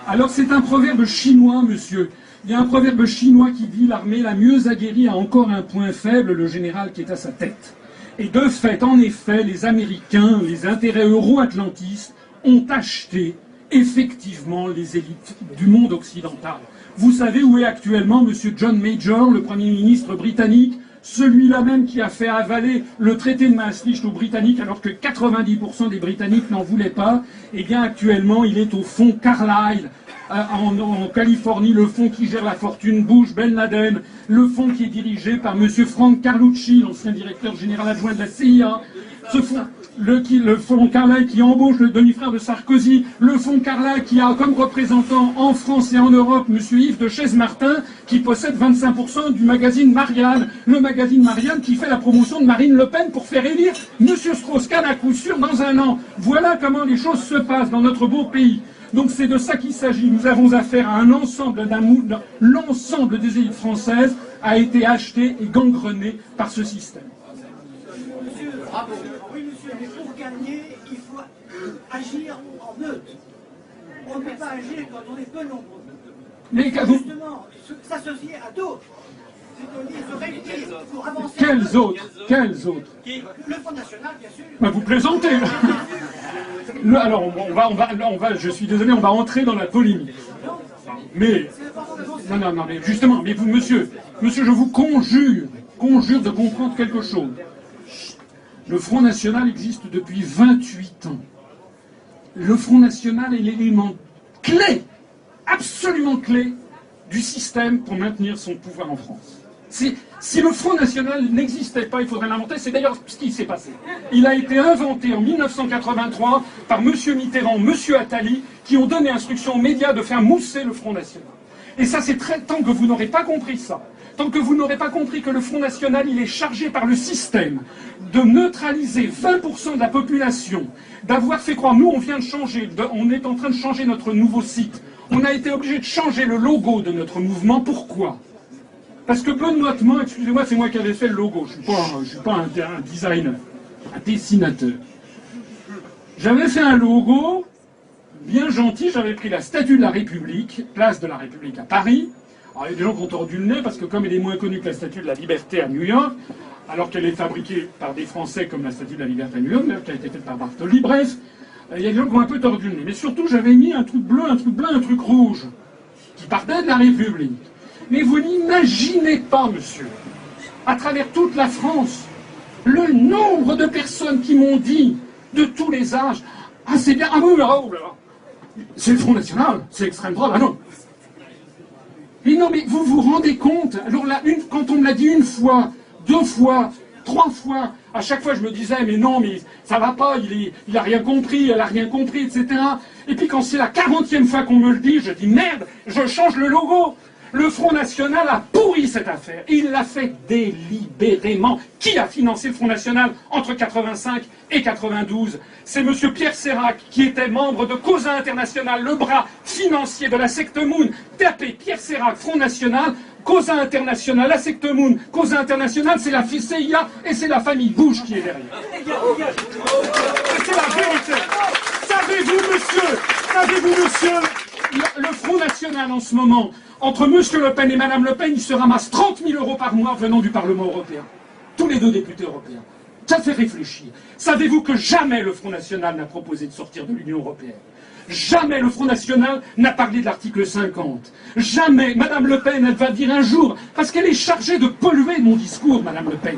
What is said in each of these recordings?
Alors c'est un proverbe chinois, monsieur. Il y a un proverbe chinois qui dit « L'armée la mieux aguerrie a encore un point faible, le général qui est à sa tête ». Et de fait, en effet, les Américains, les intérêts euro-atlantistes, ont acheté effectivement les élites du monde occidental. Vous savez où est actuellement M. John Major, le Premier ministre britannique, celui-là même qui a fait avaler le traité de Maastricht aux Britanniques alors que 90% des Britanniques n'en voulaient pas. Eh bien actuellement il est au fonds Carlyle en Californie, le fonds qui gère la fortune Bush, Ben Laden, le fonds qui est dirigé par M. Frank Carlucci, l'ancien directeur général adjoint de la CIA, ce fonds, le fonds Carlyle qui embauche le demi-frère de Sarkozy, le fonds Carlyle qui a comme représentant en France et en Europe M. Yves de Chaise-Martin, qui possède 25% du magazine Marianne, le magazine Marianne qui fait la promotion de Marine Le Pen pour faire élire M. Strauss-Kahn à coup sûr dans un an. Voilà comment les choses se passent dans notre beau pays. Donc c'est de ça qu'il s'agit. Nous avons affaire à un ensemble l'ensemble des élites françaises a été acheté et gangrené par ce système. Monsieur, bravo. Oui, monsieur, mais pour gagner, il faut agir en neutre. On ne peut pas agir quand on est peu nombreux. Mais justement, s'associer à d'autres. C'est-à-dire se réunir pour avancer. Quels autres? Quels autres? Le Front National, bien sûr. Ben, vous plaisantez. Alors, je suis désolé, on va entrer dans la polémique. Mais, non, mais justement, mais vous, monsieur, je vous conjure de comprendre quelque chose. Le Front National existe depuis 28 ans. Le Front National est l'élément clé, absolument clé, du système pour maintenir son pouvoir en France. Si le Front National n'existait pas, il faudrait l'inventer. C'est d'ailleurs ce qui s'est passé. Il a été inventé en 1983 par M. Mitterrand, M. Attali, qui ont donné instruction aux médias de faire mousser le Front National. Et ça, c'est très... Tant que vous n'aurez pas compris ça, tant que vous n'aurez pas compris que le Front National, il est chargé par le système de neutraliser 20% de la population, d'avoir fait croire... Nous, on vient de changer, on est en train de changer notre nouveau site. On a été obligé de changer le logo de notre mouvement. Pourquoi ? Parce que benoîtement, excusez-moi, c'est moi qui avais fait le logo. Je suis pas un designer, un dessinateur. J'avais fait un logo bien gentil. J'avais pris la Statue de la République, place de la République à Paris. Alors il y a des gens qui ont tordu le nez parce que comme elle est moins connue que la Statue de la Liberté à New York, alors qu'elle est fabriquée par des Français comme la Statue de la Liberté à New York, qui a été faite par Bartoli, bref, il y a des gens qui ont un peu tordu le nez. Mais surtout, j'avais mis un truc bleu, un truc blanc, un truc rouge, qui partait de la République. Mais vous n'imaginez pas, monsieur, à travers toute la France, le nombre de personnes qui m'ont dit, de tous les âges, « Ah, c'est bien, ah oui, là, c'est le Front National, c'est l'extrême droite, ah non !» Mais non, mais vous vous rendez compte? Alors là, quand on me l'a dit une fois, 2 fois, 3 fois, à chaque fois je me disais, mais non, mais ça va pas, il a rien compris, elle a rien compris, etc. Et puis quand c'est la 40e fois qu'on me le dit, je dis, merde, je change le logo. Le Front National a pourri cette affaire. Il l'a fait délibérément. Qui a financé le Front National entre 85 et 92? C'est M. Pierre Sérac, qui était membre de Causa International, le bras financier de la secte Moon. Tapez Pierre Sérac, Front National, Causa International, la secte Moon. Causa International, c'est la CIA et c'est la famille Bush qui est derrière. C'est la vérité. Savez-vous, monsieur, le Front National en ce moment, entre M. Le Pen et Mme Le Pen, il se ramasse 30 000 € par mois venant du Parlement européen. Tous les 2 députés européens. Ça fait réfléchir. Savez-vous que jamais le Front National n'a proposé de sortir de l'Union européenne? Jamais le Front National n'a parlé de l'article 50. Jamais. Mme Le Pen, elle va dire un jour, parce qu'elle est chargée de polluer mon discours, Mme Le Pen.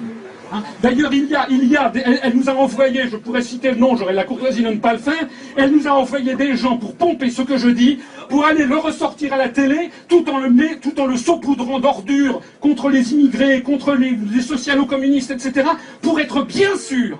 Hein. D'ailleurs, elle nous a envoyé, je pourrais citer le nom, j'aurais la courtoisie de ne pas le faire, elle nous a envoyé des gens pour pomper ce que je dis, pour aller le ressortir à la télé, tout en le saupoudrant d'ordures contre les immigrés, contre les socialo-communistes, etc., pour être bien sûr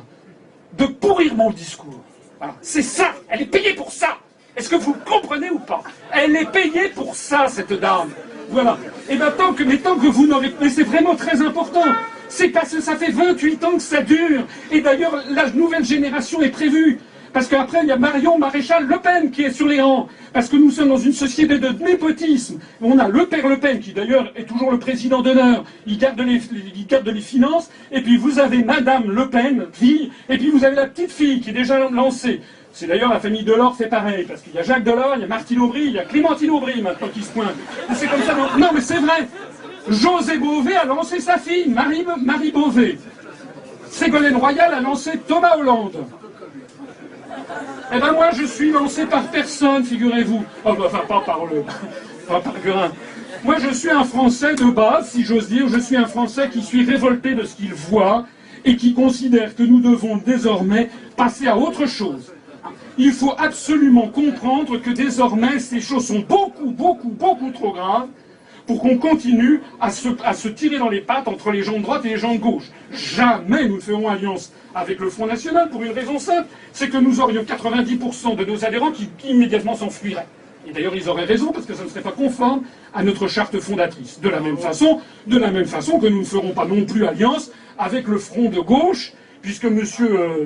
de pourrir mon discours. Voilà. C'est ça, elle est payée pour ça. Est-ce que vous comprenez ou pas? Elle est payée pour ça, cette dame. Voilà. Et bien, tant que vous n'aurez... Mais c'est vraiment très important. C'est parce que ça fait 28 ans que ça dure. Et d'ailleurs, la nouvelle génération est prévue. Parce qu'après, il y a Marion Maréchal Le Pen qui est sur les rangs. Parce que nous sommes dans une société de népotisme. On a le père Le Pen, qui d'ailleurs est toujours le président d'honneur. Il garde les finances. Et puis vous avez Madame Le Pen, fille. Et puis vous avez la petite fille qui est déjà lancée. C'est d'ailleurs la famille Delors fait pareil, parce qu'il y a Jacques Delors, il y a Martine Aubry, il y a Clémentine Aubry maintenant qui se pointe. C'est comme ça. Non mais c'est vrai. José Bové a lancé sa fille, Marie Bové. Ségolène Royal a lancé Thomas Hollande. Eh ben moi je suis lancé par personne, figurez-vous. Oh, bah, enfin pas par Guerin. Moi je suis un Français de base, si j'ose dire, je suis un Français qui suis révolté de ce qu'il voit et qui considère que nous devons désormais passer à autre chose. Il faut absolument comprendre que désormais ces choses sont beaucoup trop graves pour qu'on continue à se tirer dans les pattes entre les gens de droite et les gens de gauche. Jamais nous ne ferons alliance avec le Front National pour une raison simple, c'est que nous aurions 90% de nos adhérents qui immédiatement s'enfuiraient. Et d'ailleurs ils auraient raison parce que ça ne serait pas conforme à notre charte fondatrice. De la même façon que nous ne ferons pas non plus alliance avec le Front de gauche, puisque monsieur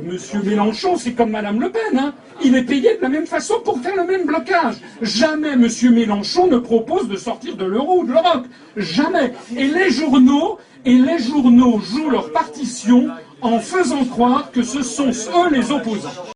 Mélenchon, c'est comme madame Le Pen, hein. Il est payé de la même façon pour faire le même blocage. Jamais monsieur Mélenchon ne propose de sortir de l'euro ou de l'Europe. Jamais. Et les journaux jouent leur partition en faisant croire que ce sont eux les opposants.